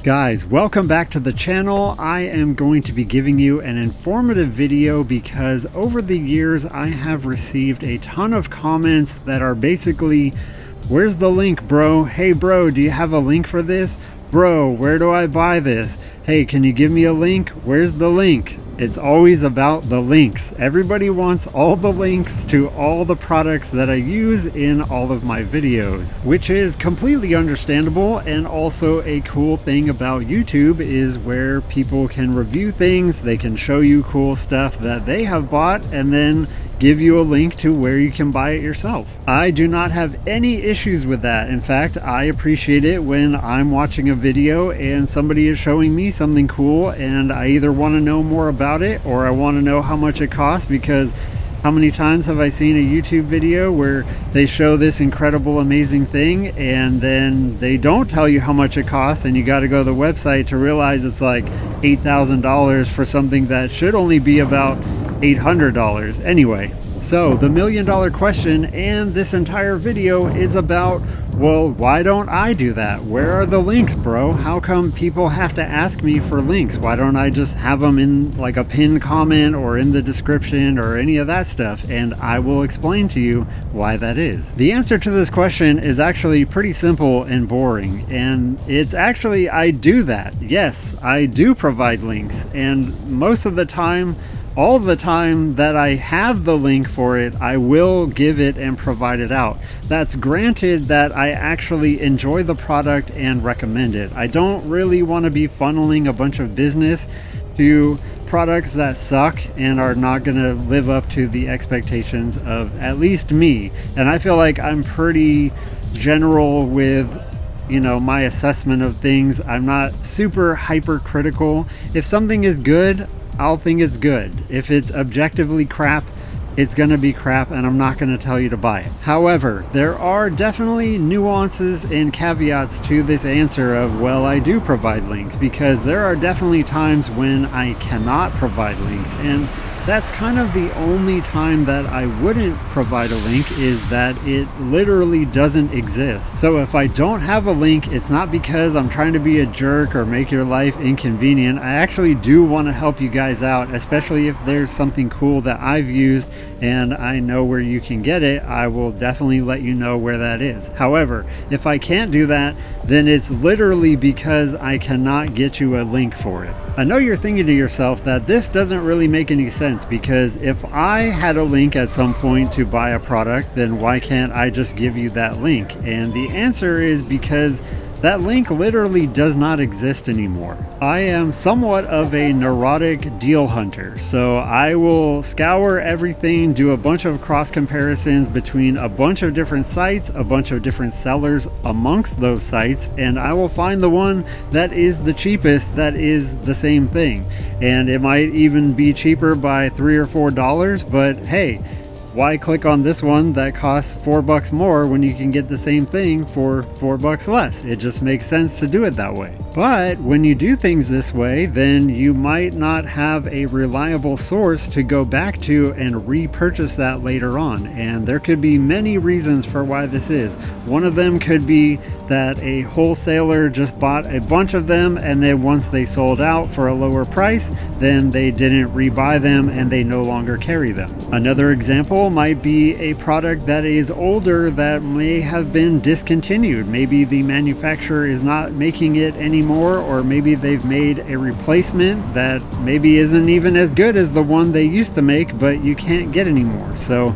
Guys, welcome back to the channel. I am going to be giving you an informative video because over the years I have received a ton of comments that are basically, where's the link, bro? Hey bro, do you have a link for this? Bro, where do I buy this? Hey, can you give me a link? Where's the link? It's always about the links. Everybody wants all the links to all the products that I use in all of my videos, which is completely understandable. And also a cool thing about YouTube is where people can review things, they can show you cool stuff that they have bought and then give you a link to where you can buy it yourself. I do not have any issues with that. In fact, I appreciate it when I'm watching a video and somebody is showing me something cool and I either want to know more about it or I want to know how much it costs, because how many times have I seen a YouTube video where they show this incredible, amazing thing and then they don't tell you how much it costs and you got to go to the website to realize it's like $8,000 for something that should only be about $800. Anyway, so the $1 million question and this entire video is about, well, why don't I do that? Where are the links, bro? How come people have to ask me for links? Why don't I just have them in like a pinned comment or in the description or any of that stuff? And I will explain to you why that is. The answer to this question is actually pretty simple and boring. And it's actually, I do that. Yes, I do provide links. And most of the time, all the time that I have the link for it, I will give it and provide it out. That's granted that I actually enjoy the product and recommend it. I don't really want to be funneling a bunch of business to products that suck and are not going to live up to the expectations of at least me. And I feel like I'm pretty general with, you know, my assessment of things. I'm not super hypercritical. If something is good, I'll think it's good. If it's objectively crap, it's gonna be crap and I'm not gonna tell you to buy it. However, there are definitely nuances and caveats to this answer of, well, I do provide links, because there are definitely times when I cannot provide links, and that's kind of the only time that I wouldn't provide a link, is that it literally doesn't exist. So if I don't have a link, it's not because I'm trying to be a jerk or make your life inconvenient. I actually do want to help you guys out, especially if there's something cool that I've used and I know where you can get it. I will definitely let you know where that is. However, if I can't do that, then it's literally because I cannot get you a link for it. I know you're thinking to yourself that this doesn't really make any sense, because if I had a link at some point to buy a product, then why can't I just give you that link? And the answer is because that link literally does not exist anymore. I am somewhat of a neurotic deal hunter, so I will scour everything, do a bunch of cross comparisons between a bunch of different sites, a bunch of different sellers amongst those sites, and I will find the one that is the cheapest, that is the same thing. And it might even be cheaper by $3 or $4, but hey, why click on this one that costs $4 more when you can get the same thing for $4 less? It just makes sense to do it that way. But when you do things this way, then you might not have a reliable source to go back to and repurchase that later on. And there could be many reasons for why this is. One of them could be that a wholesaler just bought a bunch of them, and then once they sold out for a lower price, then they didn't rebuy them and they no longer carry them. Another example might be a product that is older that may have been discontinued. Maybe the manufacturer is not making it anymore, or maybe they've made a replacement that maybe isn't even as good as the one they used to make, but you can't get anymore. So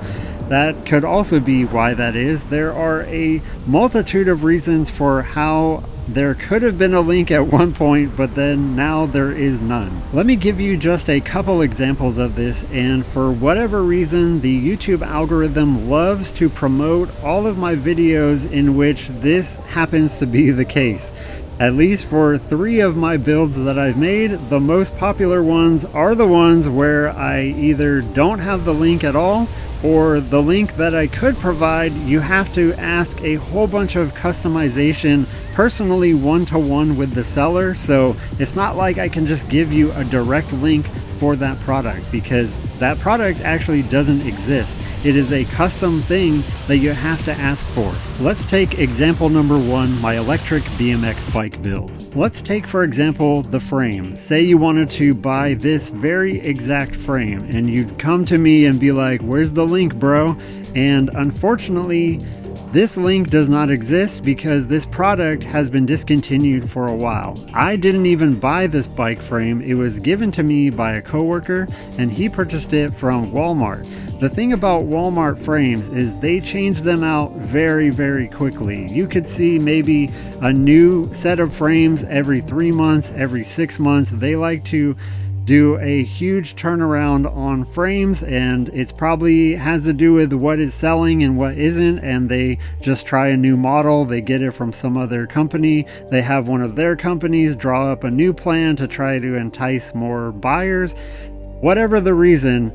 that could also be why that is. There are a multitude of reasons for how there could have been a link at one point, but then now there is none. Let me give you just a couple examples of this, and for whatever reason, the YouTube algorithm loves to promote all of my videos in which this happens to be the case. At least for 3 of my builds that I've made, the most popular ones are the ones where I either don't have the link at all, or the link that I could provide, you have to ask a whole bunch of customization personally one-to-one with the seller. So it's not like I can just give you a direct link for that product, because that product actually doesn't exist. It is a custom thing that you have to ask for. Let's take example number one, my electric BMX bike build. Let's take, for example, the frame. Say you wanted to buy this very exact frame, and you'd come to me and be like, "Where's the link, bro?" And unfortunately, this link does not exist because this product has been discontinued for a while. I didn't even buy this bike frame. It was given to me by a coworker and he purchased it from Walmart. The thing about Walmart frames is they change them out very, very quickly. You could see maybe a new set of frames every 3 months, every 6 months. They like to do a huge turnaround on frames, and it's probably has to do with what is selling and what isn't, and they just try a new model. They get it from some other company. They have one of their companies draw up a new plan to try to entice more buyers. Whatever the reason,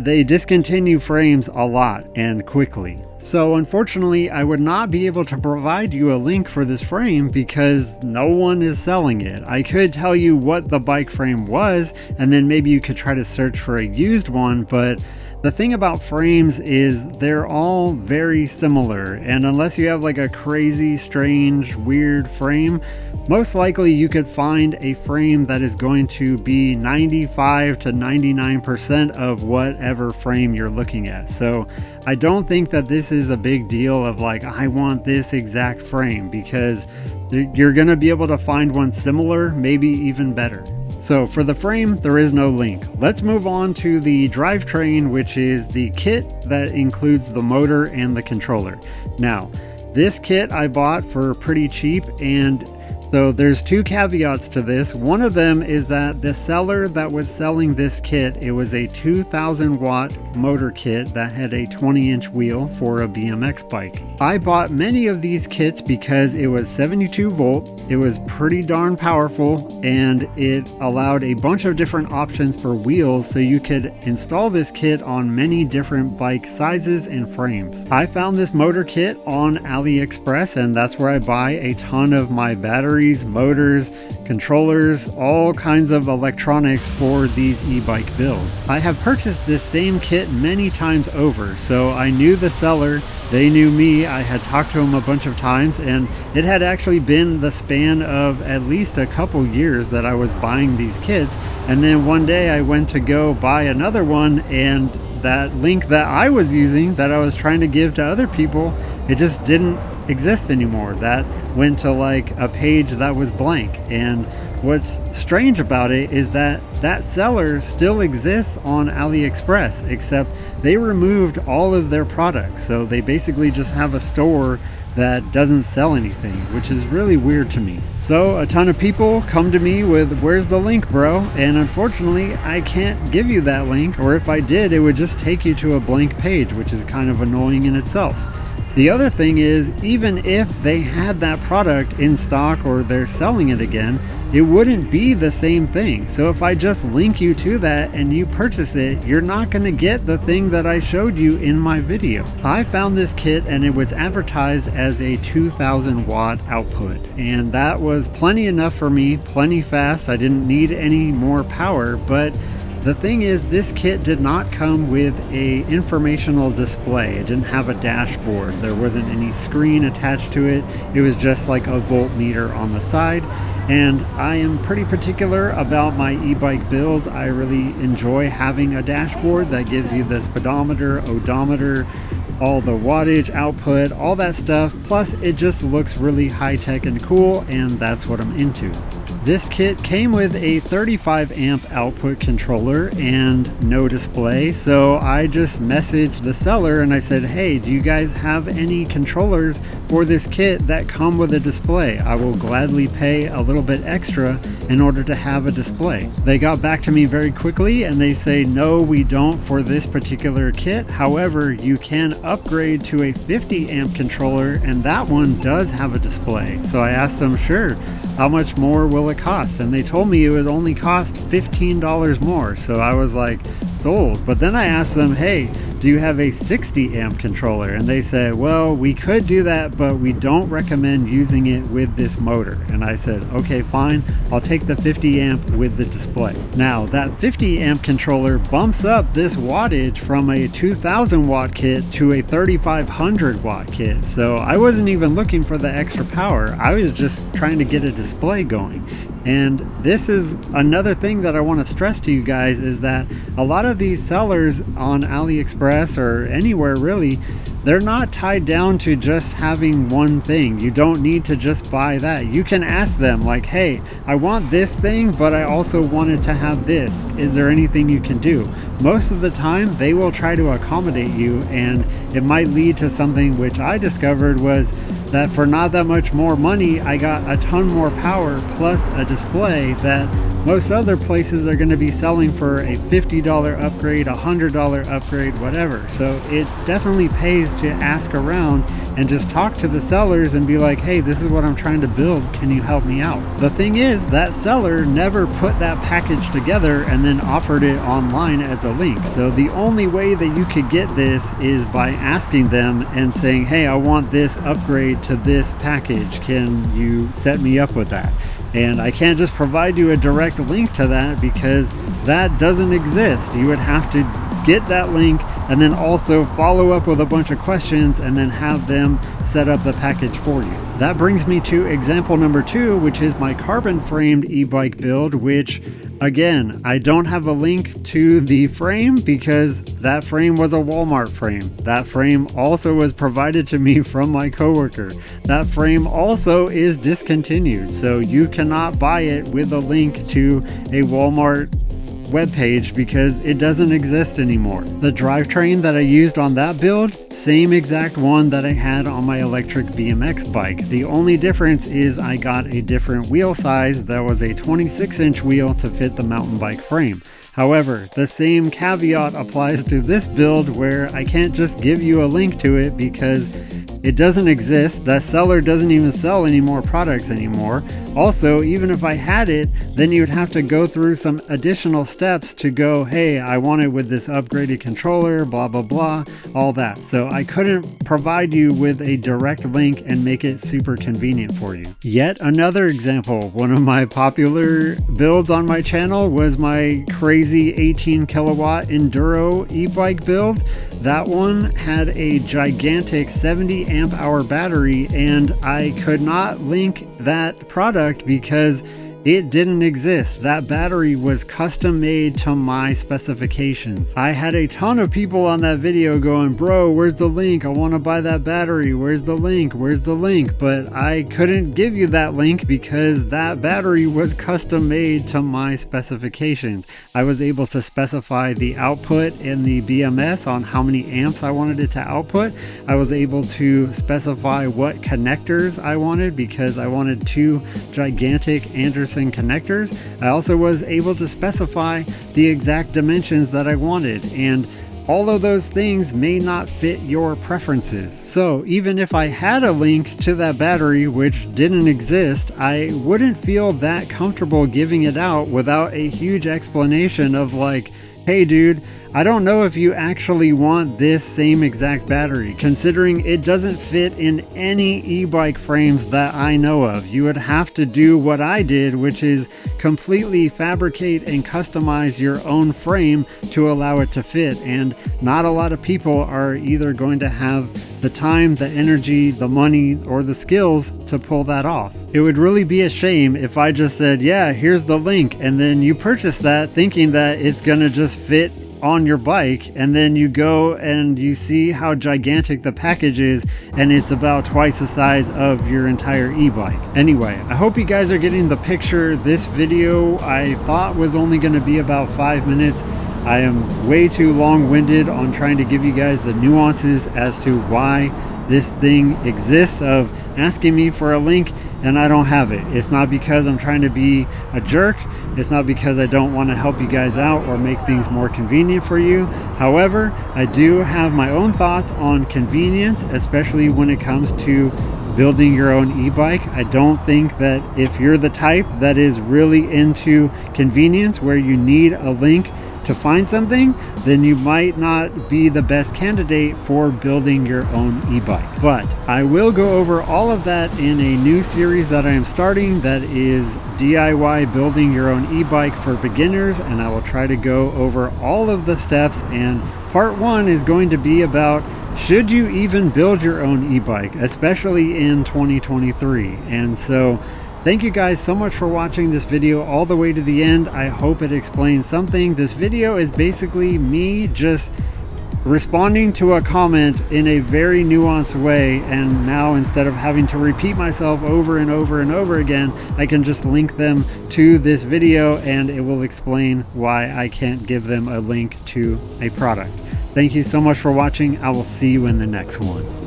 they discontinue frames a lot and quickly. So unfortunately, I would not be able to provide you a link for this frame because no one is selling it. I could tell you what the bike frame was, and then maybe you could try to search for a used one, but the thing about frames is they're all very similar, and unless you have like a crazy, strange, weird frame, most likely you could find a frame that is going to be 95 to 99% of whatever frame you're looking at. So I don't think that this is a big deal of like, I want this exact frame, because you're going to be able to find one similar, maybe even better. So for the frame, there is no link. Let's move on to the drivetrain, which is the kit that includes the motor and the controller. Now, this kit I bought for pretty cheap, and so there's two caveats to this. One of them is that the seller that was selling this kit, it was a 2000 watt motor kit that had a 20-inch wheel for a BMX bike. I bought many of these kits because it was 72 volt, it was pretty darn powerful, and it allowed a bunch of different options for wheels, so you could install this kit on many different bike sizes and frames. I found this motor kit on AliExpress, and that's where I buy a ton of my batteries, motors, controllers, all kinds of electronics for these e-bike builds. I have purchased this same kit many times over, so I knew the seller, they knew me, I had talked to him a bunch of times, and it had actually been the span of at least a couple years that I was buying these kits. And then one day I went to go buy another one, and that link that I was using, that I was trying to give to other people, it just didn't exist anymore. That went to like a page that was blank. And what's strange about it is that that seller still exists on AliExpress, except they removed all of their products. So they basically just have a store that doesn't sell anything, which is really weird to me. So a ton of people come to me with, "Where's the link, bro?" And unfortunately, I can't give you that link, or if I did, it would just take you to a blank page, which is kind of annoying in itself. The other thing is, even if they had that product in stock or they're selling it again, it wouldn't be the same thing. So if I just link you to that and you purchase it, you're not going to get the thing that I showed you in my video. I found this kit and it was advertised as a 2000 watt output, and that was plenty enough for me, plenty fast. I didn't need any more power, but the thing is, this kit did not come with a informational display. It didn't have a dashboard. There wasn't any screen attached to it. It was just like a voltmeter on the side. And I am pretty particular about my e-bike builds. I really enjoy having a dashboard that gives you the speedometer, odometer, all the wattage, output, all that stuff. Plus, it just looks really high-tech and cool, and that's what I'm into. This kit came with a 35 amp output controller and no display, so I just messaged the seller and I said, "Hey, do you guys have any controllers for this kit that come with a display? I will gladly pay a little bit extra in order to have a display." They got back to me very quickly and they say, "No, we don't for this particular kit. However, you can upgrade to a 50 amp controller and that one does have a display." So I asked them, "Sure, how much more will it cost?" And they told me it would only cost $15 more. So I was like, sold. But then I asked them, "Hey, do you have a 60 amp controller? And they said, well, we could do that, but we don't recommend using it with this motor. And I said, okay, fine, I'll take the 50 amp with the display. Now that 50 amp controller bumps up this wattage from a 2000 watt kit to a 3500 watt kit. So I wasn't even looking for the extra power. I was just trying to get a display going. And this is another thing that I want to stress to you guys, is that a lot of these sellers on AliExpress or anywhere really, they're not tied down to just having one thing. You don't need to just buy that. You can ask them like, hey, I want this thing, but I also wanted to have this. Is there anything you can do? Most of the time they will try to accommodate you, and it might lead to something which I discovered was that for not that much more money, I got a ton more power plus a display that most other places are going to be selling for a $50 upgrade, $100 upgrade, whatever. So it definitely pays to ask around and just talk to the sellers and be like, hey, this is what I'm trying to build, can you help me out? The thing is, that seller never put that package together and then offered it online as a link. So the only way that you could get this is by asking them and saying, hey, I want this upgrade to this package, can you set me up with that? And I can't just provide you a direct link to that because that doesn't exist. You would have to get that link and then also follow up with a bunch of questions and then have them set up the package for you. That brings me to example number 2, which is my carbon framed e-bike build, which again, I don't have a link to the frame because that frame was a Walmart frame. That frame also was provided to me from my coworker. That frame also is discontinued, so you cannot buy it with a link to a Walmart webpage because it doesn't exist anymore. The drivetrain that I used on that build, same exact one that I had on my electric BMX bike. The only difference is I got a different wheel size that was a 26-inch wheel to fit the mountain bike frame. However, the same caveat applies to this build where I can't just give you a link to it because it doesn't exist. That seller doesn't even sell any more products anymore. Also, even if I had it, then you'd have to go through some additional steps to go, hey, I want it with this upgraded controller, blah, blah, blah, all that. So I couldn't provide you with a direct link and make it super convenient for you. Yet another example, one of my popular builds on my channel was my crazy 18 kilowatt enduro e-bike build. That one had a gigantic 70 amp hour battery, and I could not link that product because it didn't exist. That battery was custom made to my specifications. I had a ton of people on that video going, bro, where's the link? I want to buy that battery. Where's the link? Where's the link? But I couldn't give you that link because that battery was custom made to my specifications. I was able to specify the output in the BMS on how many amps I wanted it to output. I was able to specify what connectors I wanted because I wanted 2 gigantic Anderson connectors. I also was able to specify the exact dimensions that I wanted, and all of those things may not fit your preferences. So even if I had a link to that battery, which didn't exist, I wouldn't feel that comfortable giving it out without a huge explanation of like, hey dude, I don't know if you actually want this same exact battery, considering it doesn't fit in any e-bike frames that I know of. You would have to do what I did, which is completely fabricate and customize your own frame to allow it to fit. And not a lot of people are either going to have the time, the energy, the money, or the skills to pull that off. It would really be a shame if I just said, yeah, here's the link, and then you purchase that thinking that it's gonna just fit on your bike, and then you go and you see how gigantic the package is and it's about twice the size of your entire e-bike. Anyway, I hope you guys are getting the picture. This video I thought was only going to be about 5 minutes. I am way too long-winded on trying to give you guys the nuances as to why this thing exists of asking me for a link and I don't have it. It's not because I'm trying to be a jerk. It's not because I don't want to help you guys out or make things more convenient for you. However, I do have my own thoughts on convenience, especially when it comes to building your own e-bike. I don't think that if you're the type that is really into convenience where you need a link to find something, then you might not be the best candidate for building your own e-bike. But I will go over all of that in a new series that I am starting that is DIY building your own e-bike for beginners, and I will try to go over all of the steps. And part 1 is going to be about, should you even build your own e-bike, especially in 2023? And so thank you guys so much for watching this video all the way to the end. I hope it explains something. This video is basically me just responding to a comment in a very nuanced way, and now instead of having to repeat myself over and over and over again, I can just link them to this video and it will explain why I can't give them a link to a product. Thank you so much for watching. I will see you in the next one.